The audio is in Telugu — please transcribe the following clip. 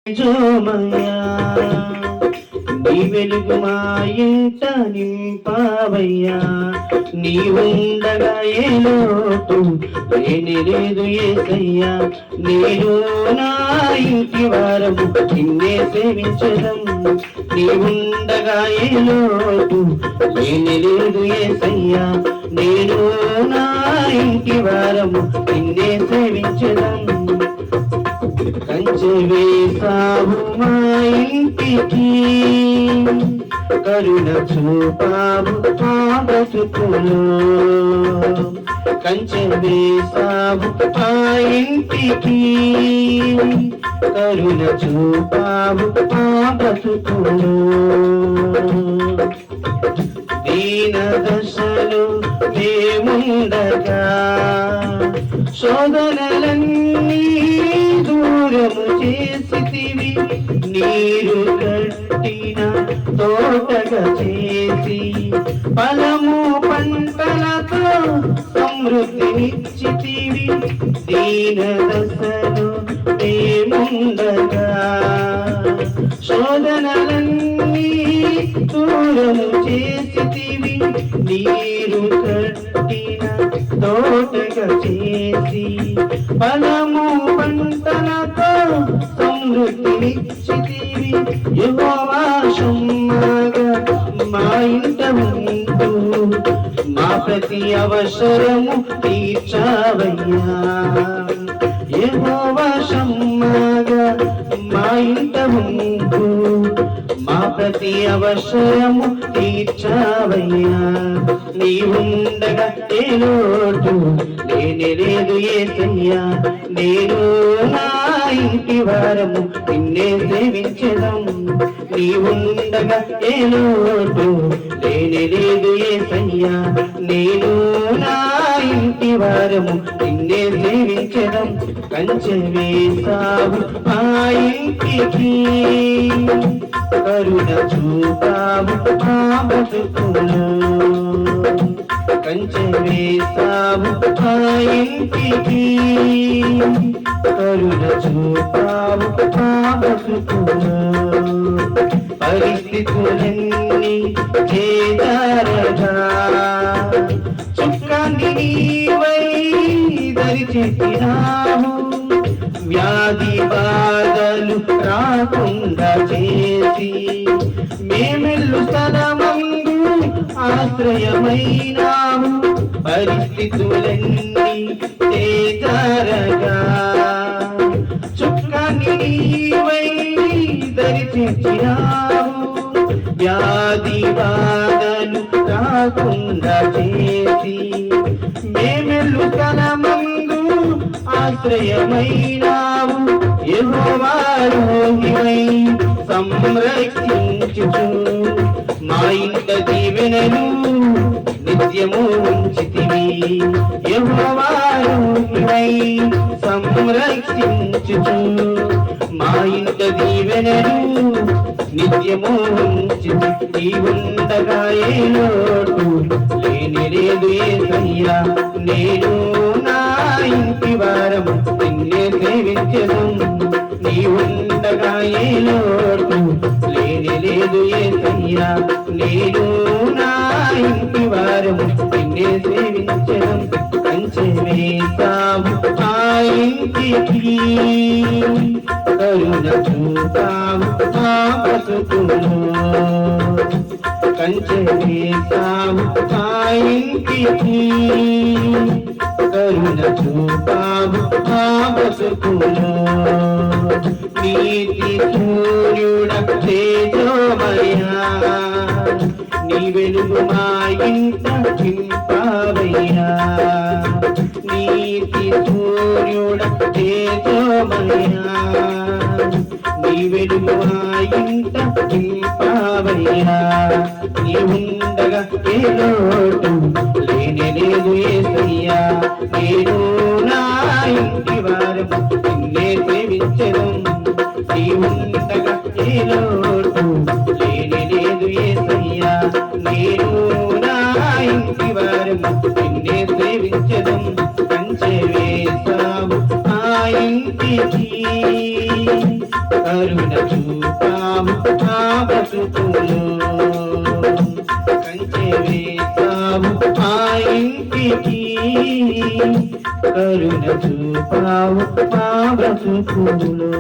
జోమయ్యా నీ వెలుగు మా ఇంట నింపావయ్యా నీ ఉండగా ఏ లోటు లేని లేదు యేసయ్యా నేను నా ఇంటి వారము నిన్నే సేవించడం నీ ఉండగా ఏ లోటు లేని లేదు యేసయ్యా నేను నా ఇంటి వారము నిన్నే సేవించడం కంచె వేసావు మా ఇంటికి కరుణ చూపావు మా బ్రతుకులో కంచె వేసావు మా ఇంటికి కరుణ చూపావు మా బ్రతుకులో దీన దశలు మేముండగా శోధనలన్నీ దూరము చేసితివి నీరు కట్టిన తోటగా చేసి ఫలము పంటలతో సమృద్ధినిచ్చితివి దీన దశలు మేముండగా శోధనలన్నీ దూరము చేసితివి నీరు కట్టిన తోటగా చేసి ఫలము పంటలతో సమృద్ధినిచ్చితివి యెహోవా షమ్మగా మా ఇంట ఉంటూ మా ప్రతి అవసరము తీర్చావయ్యా యెహోవా షమ్మగా మా ఇంట ఉంటూ మా ప్రతి అవసరము తీర్చావయ్యా నీ ఉండగా ఏ లోటు లేని లేదు యేసయ్యా నేను నా ఇంటి వారము నిన్నే సేవించడం నీ ఉండగా ఏ లోటు లేని లేదు యేసయ్యా నేను నా ఇంటి వారము నిన్నే సేవించడం కంచె వేసావు ఆ ఇంటికి కరుణ చూపావు మా బ్రతుకులో కంచె వేసావు ఆ ఇంటికి కరుణ చూపావు మా బ్రతుకులో పరిస్థితులన్నీ చేదారగా చుక్కాన్ని నీవై దరిచేసినావు వ్యాధి బాధలు రాకుండా చేసి మేమెల్లు స్థలమందు ఆశ్రయమైనావు పరిస్థితులన్నీ చేజారగా చుక్కాన్ని నీవై దరిచేసినావు వ్యాధి బాధలు రాకుండా చేసి మేమెల్లు స్థలమందు ఆశ్రయమైనావు యెహోవా రోహివై సంరక్షించుచు మా ఇంట దీవెనలు నిత్యము ఉంచితివి యెహోవా రోహివై సంరక్షించుచు మా ఇంట దీవెనలు నిత్యము ఉంచితివి నీ ఉండగా ఏ లోటు లేని లేదు యేసయ్యా నేను నా ఇంటి వారము నిన్నే సేవించడం నీ ఉండగా ఏ లోటు లేని లేదు యేసయ్యా నేను నా ఇంటి వారము నిన్నే సేవించడం కంచె వేసావు ఆ ఇంటికి కరుణ చూపావు మా బ్రతుకులో కంచె వేసావు ఆ ఇంటికి కరుణ చూపావు మా బ్రతుకులో నీతి సూర్యుడ తేజోమయా నీ వెలుగు మా ఇంట నింపావయ్యా నీతి సూర్యుడ తేజోమయా నీ వెలుగు మా ఇంట నింపావయ్యా నీ ఉండగా ఏ లోటు లేని లేదు యేసయ్యా నేను నా ఇంటి వారము నిన్నే సేవించడం నీ ఉండగా ఏ లోటు లేని లేదు యేసయ్యా నేను నా ఇంటి వారము నిన్నే సేవించడం కంచె వేసావు ఆ ఇంటికి కరుణ చూపావు మా బ్రతుకులో కంచె వేసావు మా ఇంటికి కరుణ చూపావు మా బ్రతుకులో